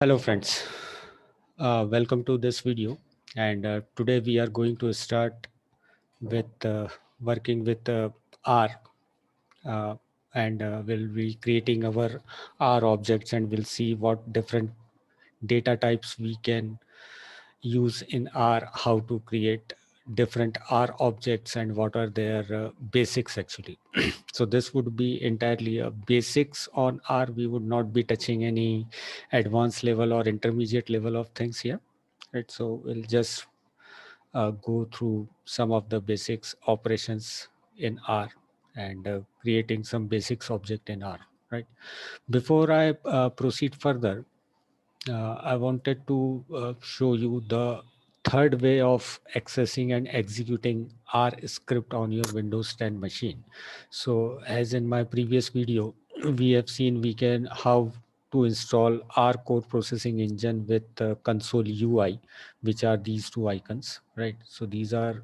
Hello friends, welcome to this video, and today we are going to start with working with R, uh, and we'll be creating our R objects, and we'll see what different data types we can use in R, how to create different R objects, and what are their basics actually. So this would be entirely a basics on R. We would not be touching any advanced level or intermediate level of things here, right? So we'll just go through some of the basics operations in R, and creating some basics object in R, right? Before I proceed further, I wanted to show you the third way of accessing and executing R script on your Windows 10 machine. So as in my previous video, we have seen we can how to install R core processing engine with console UI, which are these two icons, right? So these are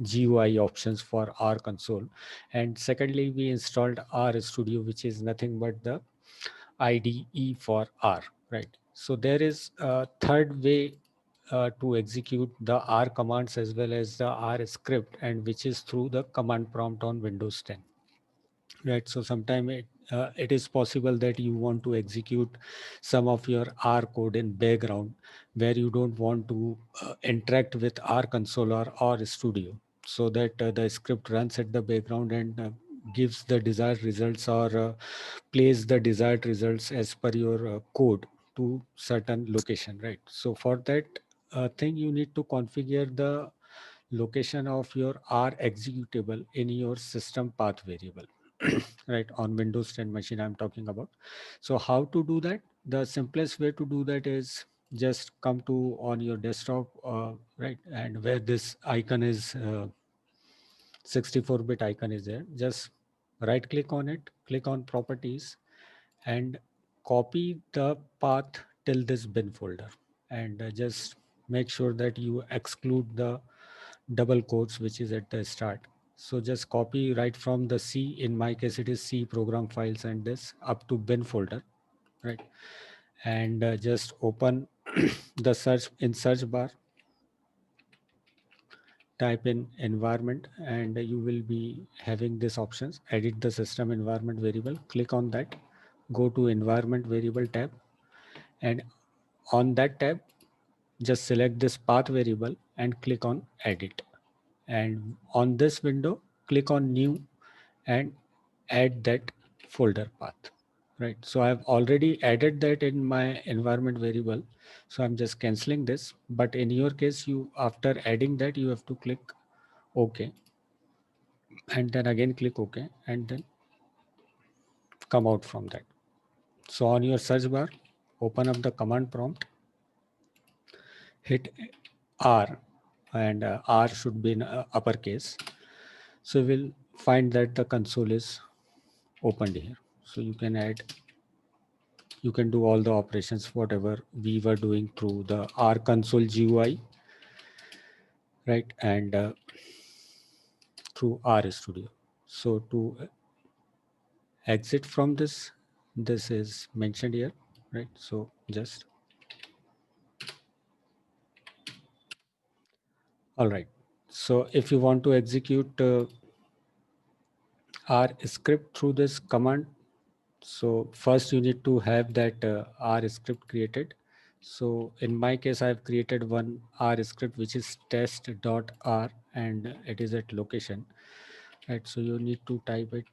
GUI options for R console. And secondly, we installed R Studio, which is nothing but the IDE for R, right? So there is a third way to execute the R commands as well as the R script, and which is through the command prompt on Windows 10, right? So sometime it is possible that you want to execute some of your R code in background where you don't want to interact with R console or R studio, so that the script runs at the background and gives the desired results, or plays the desired results as per your code to certain location, right? So for that thing, you need to configure the location of your R executable in your system path variable, right? On Windows 10 machine I'm talking about. So how to do that? The simplest way to do that is just come to on your desktop, right? And where this icon is, 64-bit icon is there, just right click on it, click on properties, and copy the path till this bin folder, and just make sure that you exclude the double quotes which is at the start. So just copy right from the C, in my case it is C program files, and this up to bin folder, right? And just open the search in search bar, type in environment, and you will be having this options, edit the system environment variable. Click on that, go to environment variable tab, and on that tab just select this path variable and click on edit. And on this window, click on new and add that folder path, right? So I've already added that in my environment variable, so I'm just canceling this. But in your case, you, after adding that, you have to click OK, and then again click OK, and then come out from that. So on your search bar, open up the command prompt, hit R, and R should be in uppercase. So we'll find that the console is opened here. So you can add, you can do all the operations whatever we were doing through the R console GUI, right? And through R Studio. So to exit from this, this is mentioned here, right? So just all right. So if you want to execute R script through this command, so first you need to have that R script created. So in my case, I've created one R script which is test.r, and it is at location, right? So you need to type it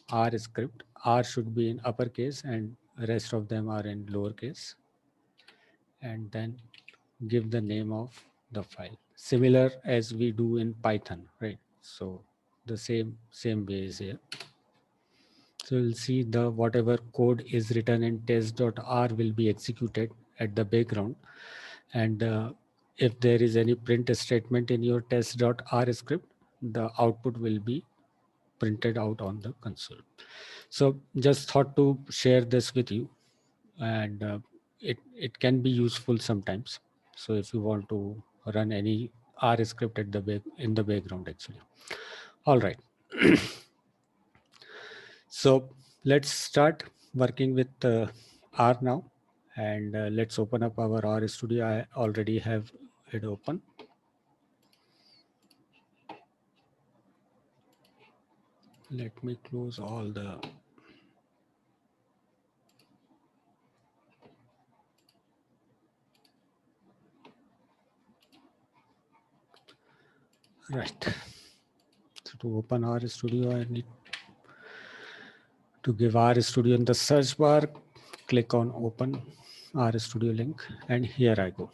R script. R should be in uppercase and rest of them are in lowercase, and then give the name of the file. Similar as we do in Python, right? So the same way is here. So you'll see the whatever code is written in test.r will be executed at the background. And if there is any print statement in your test.r script, the output will be printed out on the console. So just thought to share this with you, and it can be useful sometimes. So if you want to run any R script at the back in the background actually. All right. So let's start working with R now. And let's open up our R Studio. I already have it open. Let me close all the right. So to open R Studio, I need to give R Studio in the search bar, click on open R Studio link, and here I go.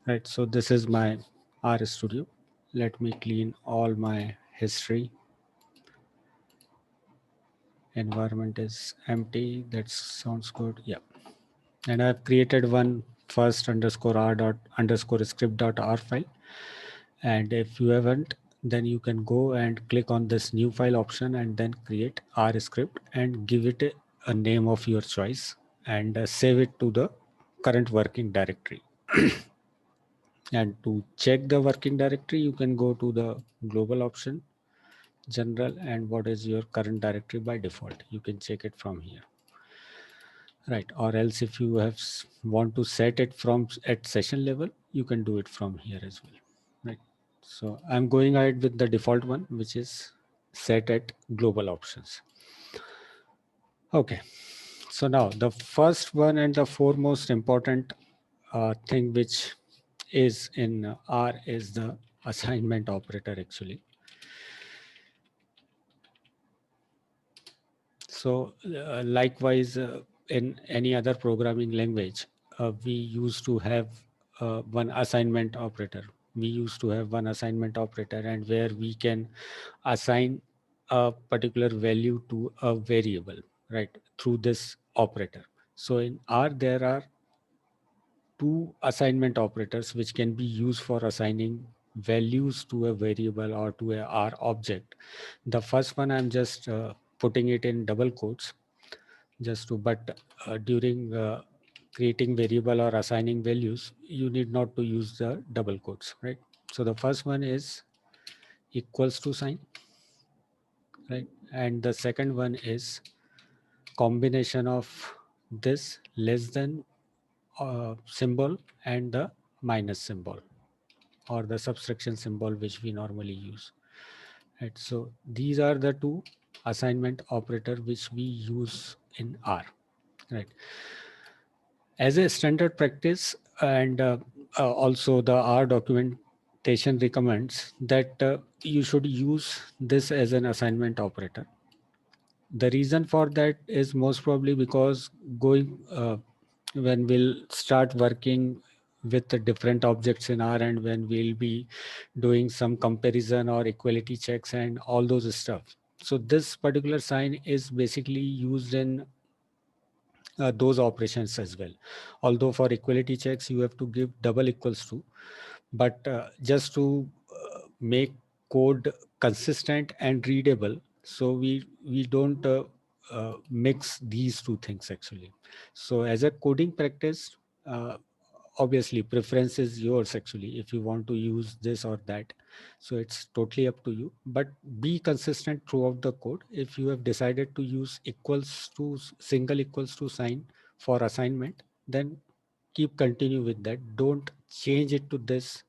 Right, so this is my R Studio. Let me clean all my history. Environment is empty. That sounds good. Yeah. And I've created one first underscore r dot underscore script dot r file. And if you haven't, then you can go and click on this new file option and then create R script and give it a name of your choice and save it to the current working directory. And to check the working directory, you can go to the global option, general, and what is your current directory by default. You can check it from here. Right. Or else if you have want to set it from at session level, you can do it from here as well. Right. So I'm going ahead with the default one, which is set at global options. Okay. So now the first one and the foremost important thing which is in R is the assignment operator actually. So likewise, in any other programming language, we used to have one assignment operator. We used to have one assignment operator and where we can assign a particular value to a variable, right, through this operator. So in R, there are two assignment operators which can be used for assigning values to a variable or to a R object. The first one I'm just putting it in double quotes just to, but during creating variable or assigning values, you need not to use the double quotes, right? So the first one is equals to sign, right? And the second one is combination of this less than symbol and the minus symbol or the subtraction symbol which we normally use, right? So these are the two assignment operator which we use in R, right? As a standard practice, and also the R documentation recommends that you should use this as an assignment operator. The reason for that is most probably because going when we'll start working with the different objects in R and when we'll be doing some comparison or equality checks and all those stuff. So this particular sign is basically used in those operations as well. Although for equality checks, you have to give double equals to, but just to make code consistent and readable, so we don't mix these two things actually. So as a coding practice, uh, obviously preference is yours actually if you want to use this or that, so it's totally up to you, but be consistent throughout the code. If you have decided to use equals to single equals to sign for assignment, then keep continue with that. Don't change it to this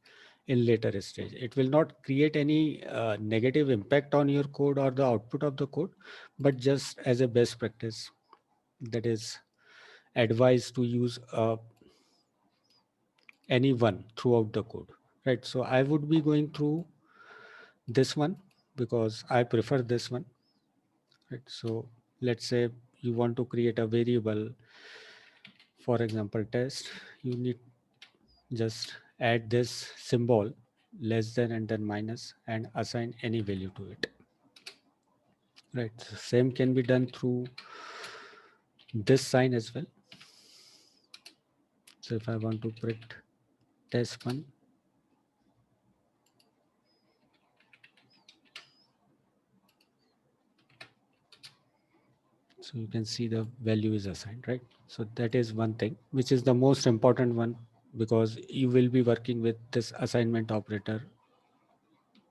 in later stage. It will not create any negative impact on your code or the output of the code, but just as a best practice, that is advised to use any one throughout the code, right? So I would be going through this one because I prefer this one, right? So let's say you want to create a variable, for example test. You need just add this symbol less than and then minus and assign any value to it, right? So same can be done through this sign as well. So if I want to print test one, so you can see the value is assigned, right? So that is one thing which is the most important one, because you will be working with this assignment operator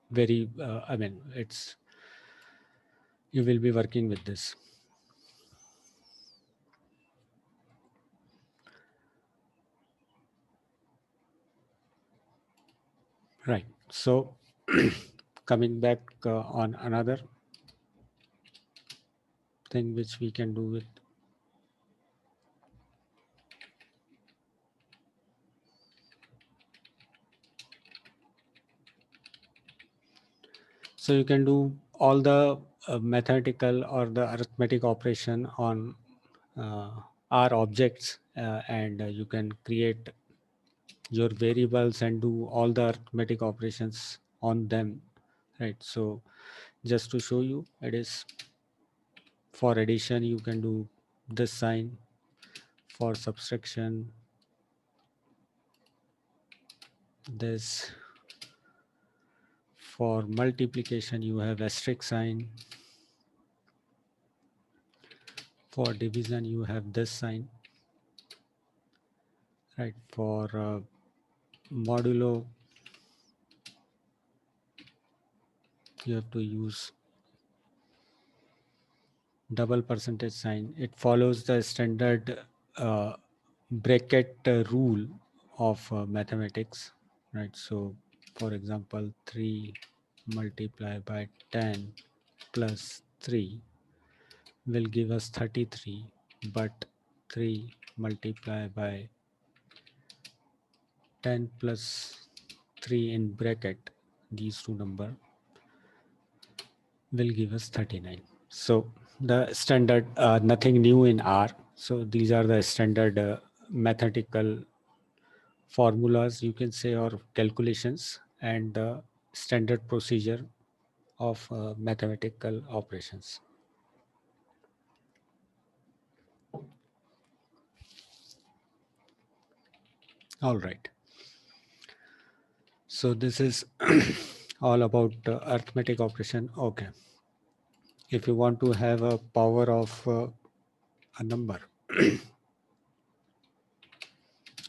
very I mean it's you will be working with this. Right. So coming back on another thing which we can do with, so you can do all the mathematical or the arithmetic operation on uh, R objects, and you can create your variables and do all the arithmetic operations on them, right? So just to show you, it is for addition you can do this sign, for subtraction this, for multiplication you have asterisk sign, for division you have this sign, right? For modulo you have to use double percentage sign. It follows the standard uh, bracket rule of mathematics, right? So for example, 3 multiplied by 10 plus 3 will give us 33, but 3 multiplied by 10 plus 3 in bracket, these two number will give us 39. So the standard, nothing new in R. So these are the standard mathematical formulas, you can say, or calculations, and the standard procedure of mathematical operations. All right. So this is all about arithmetic operation. Okay. If you want to have a power of a number,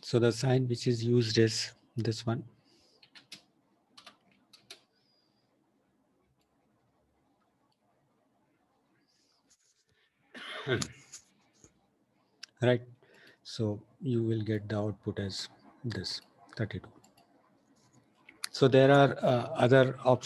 so the sign which is used is this one. Right. So you will get the output as this 32. So there are other options